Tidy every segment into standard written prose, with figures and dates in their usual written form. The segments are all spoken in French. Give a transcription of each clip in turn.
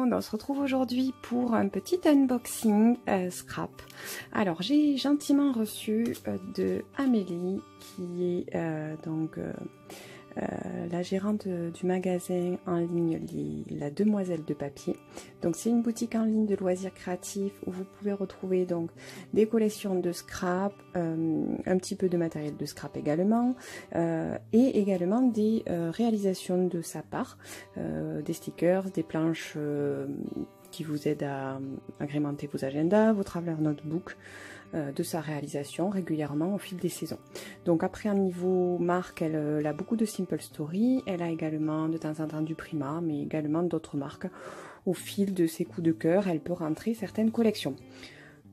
monde, on se retrouve aujourd'hui pour un petit unboxing scrap. Alors j'ai gentiment reçu de Amélie qui est la gérante du magasin en ligne La Demoiselle de Papier. Donc c'est une boutique en ligne de loisirs créatifs où vous pouvez retrouver donc des collections de scrap, un petit peu de matériel de scrap également, et également des réalisations de sa part, des stickers, des planches qui vous aident à agrémenter vos agendas, vos traveler notebooks, de sa réalisation régulièrement au fil des saisons. Donc après un niveau marque, elle a beaucoup de Simple Story, elle a également de temps en temps du Prima, mais également d'autres marques. Au fil de ses coups de cœur, elle peut rentrer certaines collections.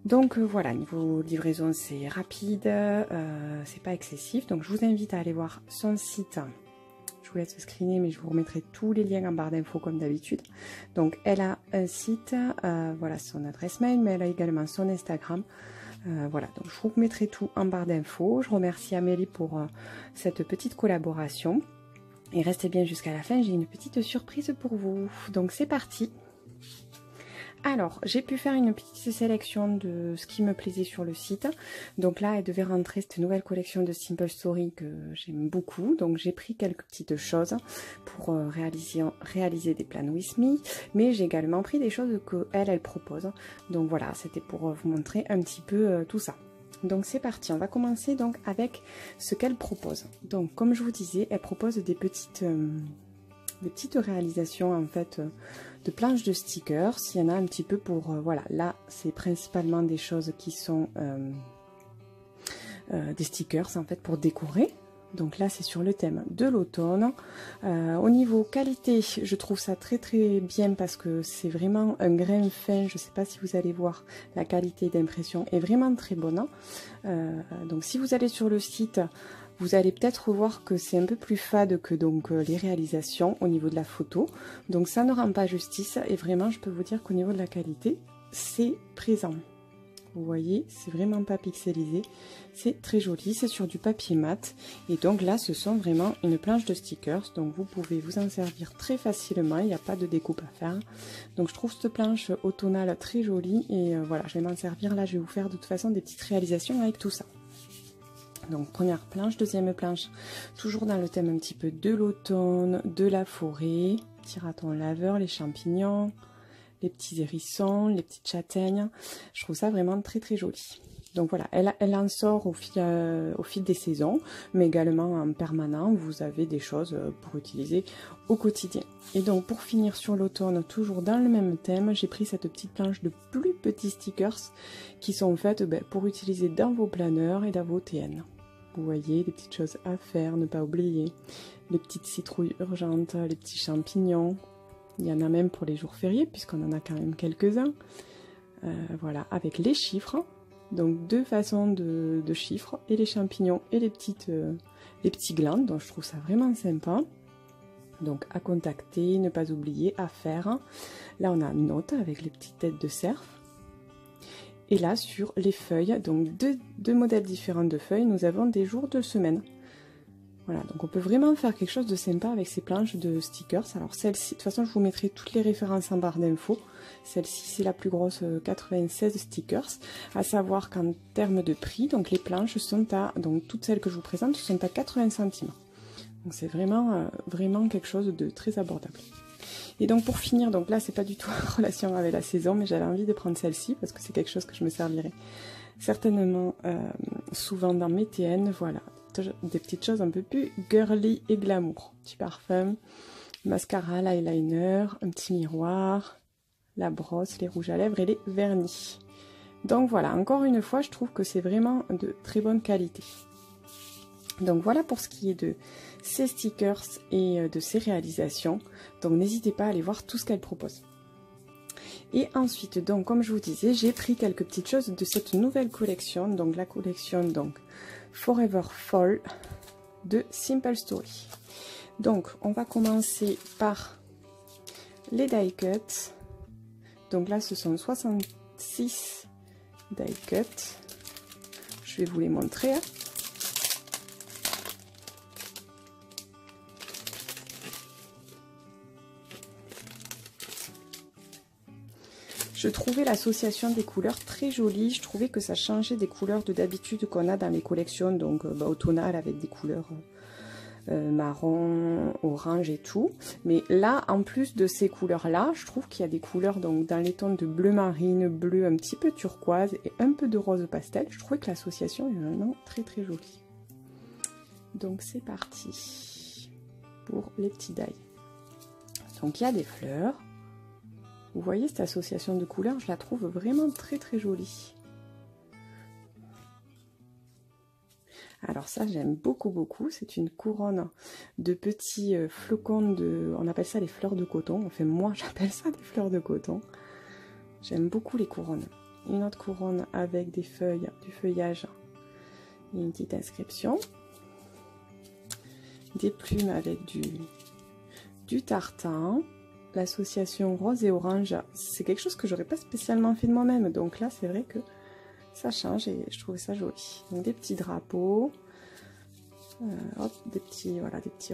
Donc voilà, niveau livraison c'est rapide, c'est pas excessif, donc je vous invite à aller voir son site. Je vous laisse screener, mais je vous remettrai tous les liens en barre d'infos comme d'habitude. Donc elle a un site, voilà son adresse mail, mais elle a également son Instagram. Voilà, donc je vous mettrai tout en barre d'infos. Je remercie Amélie pour cette petite collaboration. Et restez bien jusqu'à la fin, j'ai une petite surprise pour vous. Donc c'est parti. Alors, j'ai pu faire une petite sélection de ce qui me plaisait sur le site. Donc là, elle devait rentrer cette nouvelle collection de Simple Story que j'aime beaucoup. Donc j'ai pris quelques petites choses pour réaliser des plans with me. Mais j'ai également pris des choses que elle propose. Donc voilà, c'était pour vous montrer un petit peu tout ça. Donc c'est parti, on va commencer donc avec ce qu'elle propose. Donc comme je vous disais, elle propose des petites réalisations en fait de planches de stickers. Il y en a un petit peu pour voilà, là c'est principalement des choses qui sont des stickers en fait pour décorer. Donc là c'est sur le thème de l'automne. Au niveau qualité, je trouve ça très bien parce que c'est vraiment un grain fin. Je sais pas si vous allez voir, la qualité d'impression est vraiment très bonne. Donc si vous allez sur le site, vous allez peut-être voir que c'est un peu plus fade que donc les réalisations au niveau de la photo. Donc ça ne rend pas justice et vraiment je peux vous dire qu'au niveau de la qualité, c'est présent. Vous voyez, c'est vraiment pas pixelisé, c'est très joli, c'est sur du papier mat. Et donc là, ce sont vraiment une planche de stickers, donc vous pouvez vous en servir très facilement, il n'y a pas de découpe à faire. Donc je trouve cette planche automnale très jolie et voilà, je vais m'en servir. Là, je vais vous faire de toute façon des petites réalisations avec tout ça. Donc première planche, deuxième planche, toujours dans le thème un petit peu de l'automne, de la forêt, petit raton laveur, les champignons, les petits hérissons, les petites châtaignes. Je trouve ça vraiment très joli. Donc voilà, elle en sort au fil des saisons, mais également en permanent, vous avez des choses pour utiliser au quotidien. Et donc pour finir sur l'automne, toujours dans le même thème, j'ai pris cette petite planche de plus petits stickers qui sont faites pour utiliser dans vos planeurs et dans vos TN. Vous voyez, les petites choses à faire, ne pas oublier, les petites citrouilles urgentes, les petits champignons. Il y en a même pour les jours fériés, puisqu'on en a quand même quelques-uns. Voilà, avec les chiffres. Donc deux façons de chiffres, et les champignons et les petits glands. Donc je trouve ça vraiment sympa. Donc à contacter, ne pas oublier, à faire. Là on a une note avec les petites têtes de cerf. Et là sur les feuilles, donc deux modèles différents de feuilles, nous avons des jours de semaine. Voilà, donc on peut vraiment faire quelque chose de sympa avec ces planches de stickers. Alors celle-ci, de toute façon je vous mettrai toutes les références en barre d'infos. Celle-ci c'est la plus grosse, 96 stickers. À savoir qu'en termes de prix, donc les planches sont donc toutes celles que je vous présente sont à 80 centimes. Donc c'est vraiment quelque chose de très abordable. Et donc pour finir, donc là c'est pas du tout en relation avec la saison, mais j'avais envie de prendre celle-ci parce que c'est quelque chose que je me servirai certainement souvent dans mes TN. Voilà, des petites choses un peu plus girly et glamour. Petit parfum, mascara, l'eyeliner, un petit miroir, la brosse, les rouges à lèvres et les vernis. Donc voilà, encore une fois, je trouve que c'est vraiment de très bonne qualité. Donc voilà pour ce qui est de ces stickers et de ces réalisations. Donc n'hésitez pas à aller voir tout ce qu'elle propose. Et ensuite, donc comme je vous disais, j'ai pris quelques petites choses de cette nouvelle collection. Donc la collection donc Forever Fall de Simple Story. Donc on va commencer par les die cuts. Donc là ce sont 66 die cuts. Je vais vous les montrer. Je trouvais l'association des couleurs très jolie. Je trouvais que ça changeait des couleurs de d'habitude qu'on a dans les collections, donc automnales avec des couleurs marron, orange et tout. Mais là, en plus de ces couleurs-là, je trouve qu'il y a des couleurs donc dans les tons de bleu marine, bleu un petit peu turquoise et un peu de rose pastel. Je trouvais que l'association est vraiment très très jolie. Donc c'est parti pour les petits die. Donc il y a des fleurs. Vous voyez cette association de couleurs, je la trouve vraiment très très jolie. Alors ça j'aime beaucoup beaucoup, c'est une couronne de petits flocons de... On appelle ça les fleurs de coton, enfin moi j'appelle ça des fleurs de coton. J'aime beaucoup les couronnes. Une autre couronne avec des feuilles, du feuillage et une petite inscription. Des plumes avec du tartan. L'association rose et orange, c'est quelque chose que j'aurais pas spécialement fait de moi-même, donc là c'est vrai que ça change et je trouve ça joli. Donc des petits drapeaux, hop, des petits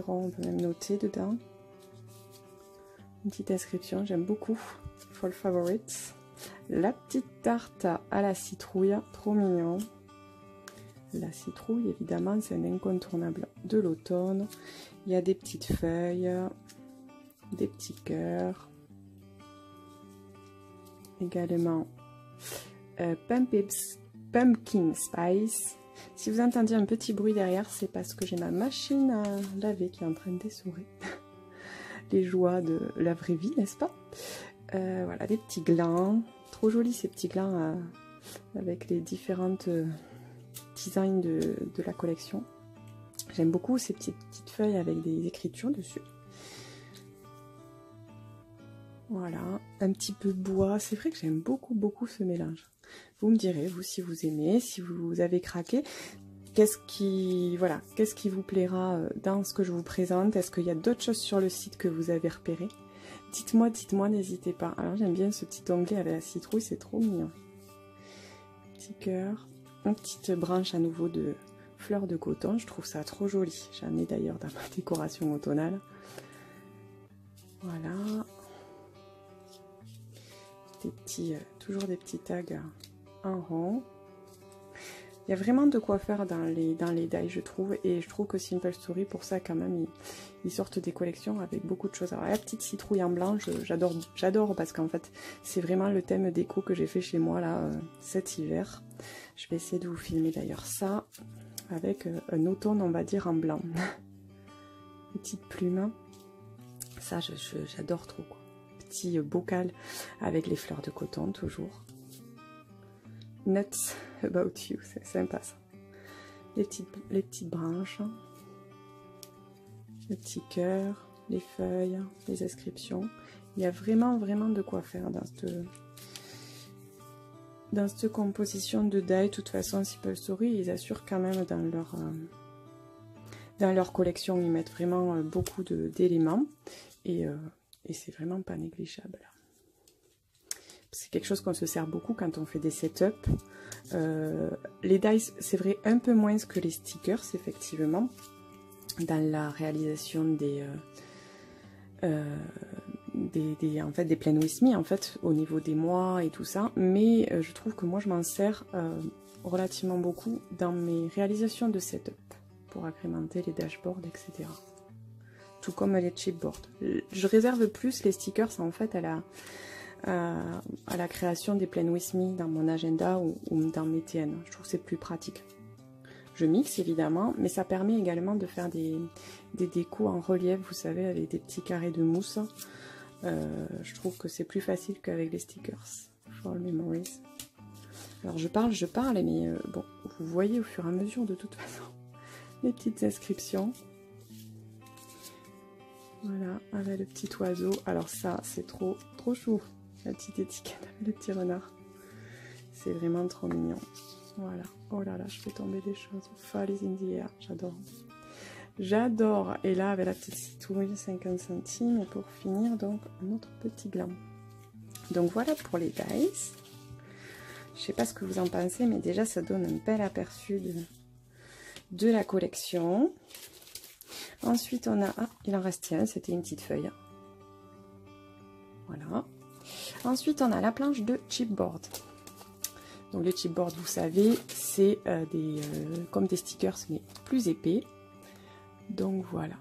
ronds, on peut même noter dedans. Une petite inscription, j'aime beaucoup, Fall Favorites. La petite tarte à la citrouille, trop mignon. La citrouille évidemment c'est un incontournable de l'automne. Il y a des petites feuilles, des petits cœurs, également pumpkin spice. Si vous entendiez un petit bruit derrière, c'est parce que j'ai ma machine à laver qui est en train d'essorer. Les joies de la vraie vie, n'est-ce pas? Voilà, des petits glands, trop jolis ces petits glands avec les différentes designs de la collection. J'aime beaucoup ces petites feuilles avec des écritures dessus. Voilà, un petit peu de bois. C'est vrai que j'aime beaucoup, beaucoup ce mélange. Vous me direz, vous, si vous aimez, si vous avez craqué, qu'est-ce qui vous plaira dans ce que je vous présente? Est-ce qu'il y a d'autres choses sur le site que vous avez repérées? Dites-moi, n'hésitez pas. Alors, j'aime bien ce petit onglet avec la citrouille, c'est trop mignon. Petit cœur, une petite branche à nouveau de fleurs de coton. Je trouve ça trop joli. J'en ai d'ailleurs dans ma décoration automnale. Voilà. Toujours des petits tags en rond. Il y a vraiment de quoi faire dans les dies, je trouve, et je trouve que Simple Story, pour ça quand même, ils sortent des collections avec beaucoup de choses. Alors la petite citrouille en blanc, j'adore parce qu'en fait c'est vraiment le thème déco que j'ai fait chez moi là cet hiver. Je vais essayer de vous filmer d'ailleurs ça avec un automne, on va dire, en blanc. Petite plume, ça j'adore trop quoi. Petit bocal avec les fleurs de coton toujours. Nuts about you, c'est sympa ça. Les petites branches, le petit cœur, les feuilles, les inscriptions. Il y a vraiment de quoi faire dans cette composition de die. De toute façon, Simple Story, ils assurent quand même dans leur collection, ils mettent vraiment beaucoup d'éléments et c'est vraiment pas négligeable. C'est quelque chose qu'on se sert beaucoup quand on fait des setups. Les dies, c'est vrai, un peu moins que les stickers, effectivement, dans la réalisation des Plan With Me, en fait, au niveau des mois et tout ça. Mais je trouve que moi, je m'en sers relativement beaucoup dans mes réalisations de setup pour agrémenter les dashboards, etc. Tout comme les chipboards. Je réserve plus les stickers, en fait, à la création des Plan With Me dans mon agenda ou dans mes TN. Je trouve que c'est plus pratique. Je mixe évidemment, mais ça permet également de faire des décos en relief, vous savez, avec des petits carrés de mousse. Je trouve que c'est plus facile qu'avec les stickers. For Memories. Alors je parle, mais bon, vous voyez au fur et à mesure de toute façon les petites inscriptions. Voilà, avec le petit oiseau. Alors ça, c'est trop chou. La petite étiquette avec le petit renard. C'est vraiment trop mignon. Voilà. Oh là là, je fais tomber des choses. Fall is in the air. J'adore. J'adore. Et là, avec la petite citrouille, 50 centimes. Et pour finir, donc, un autre petit gland. Donc voilà pour les dice. Je sais pas ce que vous en pensez, mais déjà, ça donne un bel aperçu de la collection. Ensuite, on a... Ah, il en restait un. C'était une petite feuille. Voilà. Ensuite, on a la planche de chipboard. Donc les chipboards, vous savez, c'est comme des stickers, mais plus épais. Donc voilà,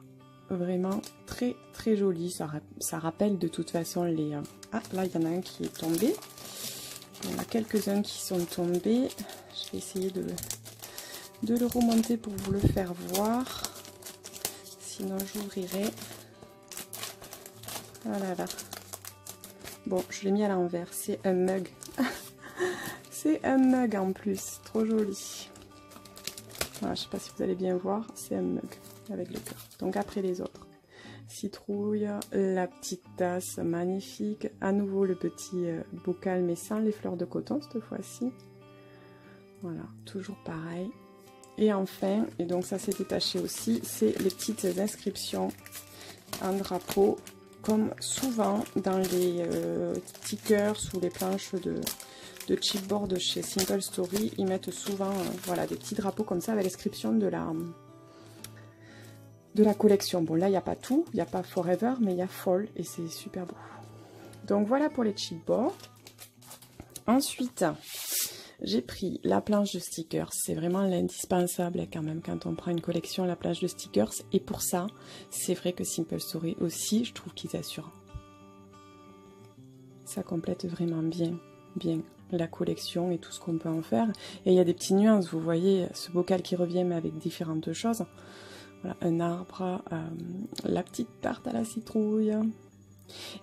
vraiment très très joli. Ça rappelle de toute façon les... Ah, là, il y en a un qui est tombé. Il y en a quelques-uns qui sont tombés. Je vais essayer de le remonter pour vous le faire voir. Sinon, j'ouvrirai. Ah là là. Bon, je l'ai mis à l'envers. C'est un mug. C'est un mug en plus. Trop joli. Voilà, je ne sais pas si vous allez bien voir. C'est un mug avec le cœur. Donc après les autres. Citrouille, la petite tasse magnifique. À nouveau le petit bocal, mais sans les fleurs de coton cette fois-ci. Voilà, toujours pareil. Et enfin, et donc ça s'est détaché aussi, c'est les petites inscriptions en drapeau. Comme souvent dans les stickers ou les planches de chipboard chez Simple Story, ils mettent souvent voilà, des petits drapeaux comme ça avec l'inscription de la collection. Bon là il n'y a pas tout, il n'y a pas Forever, mais il y a Fall et c'est super beau. Donc voilà pour les chipboards. Ensuite, j'ai pris la planche de stickers. C'est vraiment l'indispensable quand même quand on prend une collection, la planche de stickers. Et pour ça, c'est vrai que Simple Story aussi, je trouve qu'ils assurent. Ça complète vraiment bien la collection et tout ce qu'on peut en faire. Et il y a des petites nuances, vous voyez, ce bocal qui revient mais avec différentes choses. Voilà, un arbre, la petite tarte à la citrouille.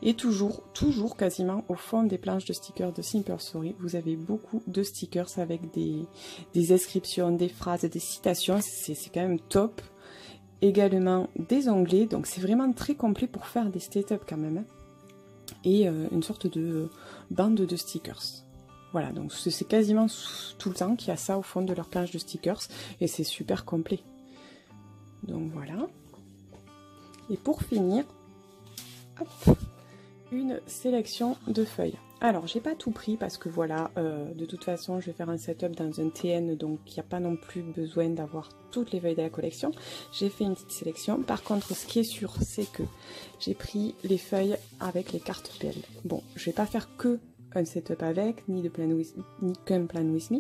Et toujours quasiment au fond des planches de stickers de Simple Story, vous avez beaucoup de stickers avec des inscriptions, des phrases, des citations. C'est quand même top. Également des onglets, donc c'est vraiment très complet pour faire des state-up quand même. Et une sorte de bande de stickers. Voilà, donc c'est quasiment tout le temps qu'il y a ça au fond de leur planche de stickers. Et c'est super complet. Donc voilà. Et pour finir, hop, une sélection de feuilles. Alors, j'ai pas tout pris parce que voilà, de toute façon, je vais faire un setup dans un TN, donc il n'y a pas non plus besoin d'avoir toutes les feuilles de la collection. J'ai fait une petite sélection. Par contre, ce qui est sûr, c'est que j'ai pris les feuilles avec les cartes PL. Bon, je vais pas faire que un setup avec, ni qu'un plan with me.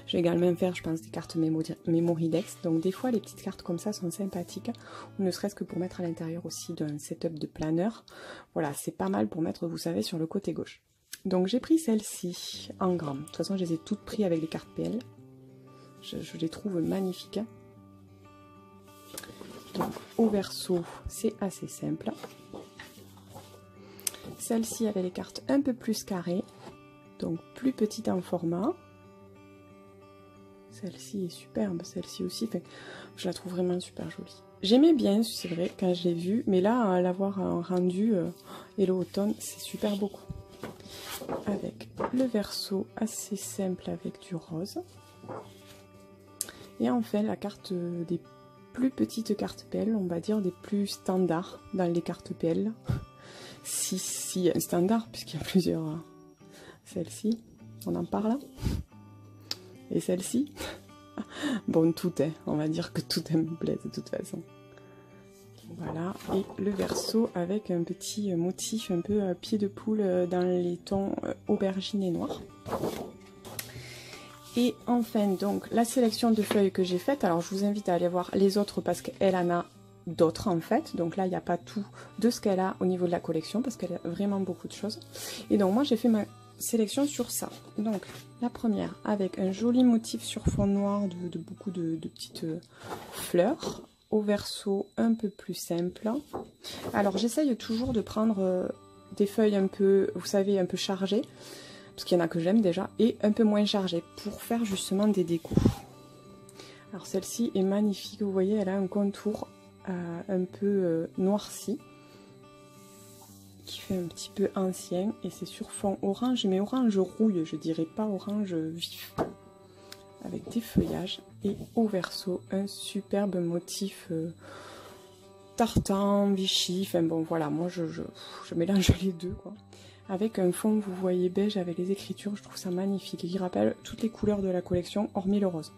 Je vais également faire, je pense, des cartes Memory Dex. Donc des fois, les petites cartes comme ça sont sympathiques, ou ne serait-ce que pour mettre à l'intérieur aussi d'un setup de planeur. Voilà, c'est pas mal pour mettre, vous savez, sur le côté gauche. Donc j'ai pris celle-ci en grammes. De toute façon, je les ai toutes prises avec les cartes PL. Je les trouve magnifiques. Donc au verso, c'est assez simple. Celle-ci avait les cartes un peu plus carrées, donc plus petite en format. Celle-ci est superbe, celle-ci aussi, enfin, je la trouve vraiment super jolie. J'aimais bien, c'est vrai, quand je l'ai vue, mais là, l'avoir rendu et l'automne, c'est super beaucoup. Avec le verso assez simple avec du rose. Et enfin, la carte des plus petites cartes PL, on va dire des plus standards dans les cartes PL. Si, un standard, puisqu'il y a plusieurs. Celle-ci, on en parle. Et celle-ci. Bon, tout est. On va dire que tout est me plaît de toute façon. Voilà. Et le verso avec un petit motif un peu pied de poule dans les tons aubergine et noir. Et enfin, donc, la sélection de feuilles que j'ai faite. Alors, je vous invite à aller voir les autres parce qu'elle en a d'autres en fait, donc là il n'y a pas tout de ce qu'elle a au niveau de la collection parce qu'elle a vraiment beaucoup de choses. Et donc moi j'ai fait ma sélection sur ça. Donc la première avec un joli motif sur fond noir de beaucoup de petites fleurs, au verso un peu plus simple. Alors j'essaye toujours de prendre des feuilles un peu, vous savez, un peu chargées, parce qu'il y en a que j'aime déjà, et un peu moins chargées pour faire justement des décos. Alors celle-ci est magnifique, vous voyez, elle a un contour un peu noirci qui fait un petit peu ancien et c'est sur fond orange, mais orange rouille, je dirais pas orange vif, avec des feuillages. Et au verso un superbe motif tartan, Vichy, enfin bon voilà, moi je mélange les deux quoi, avec un fond vous voyez beige avec les écritures. Je trouve ça magnifique et qui rappelle toutes les couleurs de la collection hormis le rose.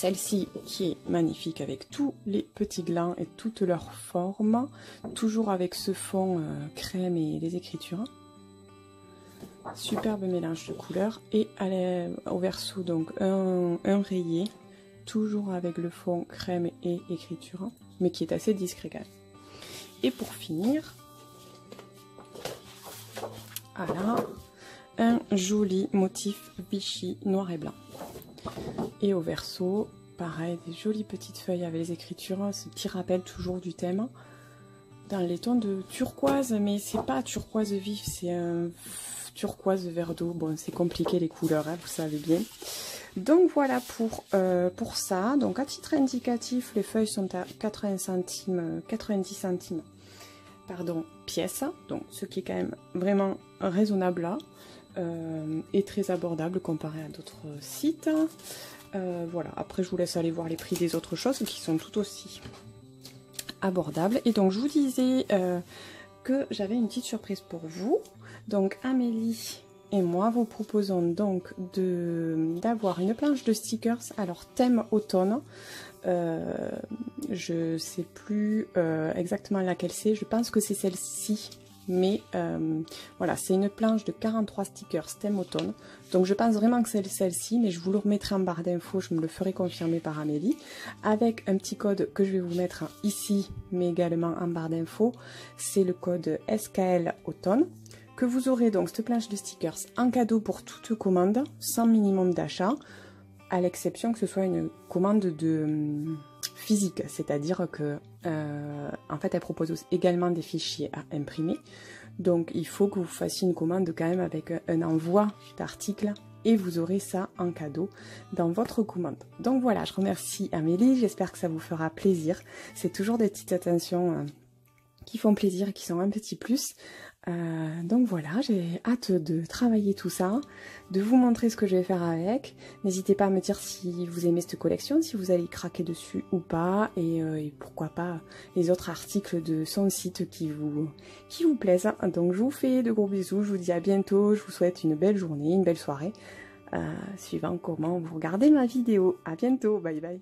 Celle-ci qui est magnifique avec tous les petits glands et toutes leurs formes, toujours avec ce fond crème et les écritures. Superbe mélange de couleurs. Et au verso, donc un rayé, toujours avec le fond crème et écriture, mais qui est assez discret quand même. Et pour finir, voilà, un joli motif Vichy noir et blanc. Et au verso, pareil, des jolies petites feuilles avec les écritures, ce petit rappel toujours du thème. Dans les tons de turquoise, mais c'est pas turquoise vif, c'est un turquoise vert d'eau. Bon, c'est compliqué les couleurs, hein, vous savez bien. Donc voilà pour ça. Donc à titre indicatif, les feuilles sont à 90 centimes pardon, pièce. Donc ce qui est quand même vraiment raisonnable là. Et très abordable comparé à d'autres sites. Voilà, après je vous laisse aller voir les prix des autres choses qui sont tout aussi abordables. Et donc je vous disais que j'avais une petite surprise pour vous. Donc Amélie et moi vous proposons donc d'avoir une planche de stickers, alors thème automne. Je sais plus exactement laquelle c'est, je pense que c'est celle-ci. Mais voilà, c'est une planche de 43 stickers thème automne. Donc je pense vraiment que c'est celle-ci, mais je vous le remettrai en barre d'infos, je me le ferai confirmer par Amélie. Avec un petit code que je vais vous mettre ici, mais également en barre d'infos. C'est le code SKL automne. Que vous aurez donc cette planche de stickers en cadeau pour toute commande, sans minimum d'achat. À l'exception que ce soit une commande de physique, c'est-à-dire que en fait elle propose également des fichiers à imprimer, donc il faut que vous fassiez une commande quand même avec un envoi d'articles et vous aurez ça en cadeau dans votre commande. Donc voilà, je remercie Amélie, j'espère que ça vous fera plaisir, c'est toujours des petites attentions qui font plaisir et qui sont un petit plus. Donc voilà, j'ai hâte de travailler tout ça, de vous montrer ce que je vais faire avec. N'hésitez pas à me dire si vous aimez cette collection, si vous allez craquer dessus ou pas, et pourquoi pas les autres articles de son site qui vous plaisent. Donc je vous fais de gros bisous, je vous dis à bientôt, je vous souhaite une belle journée, une belle soirée, suivant comment vous regardez ma vidéo. À bientôt, bye bye.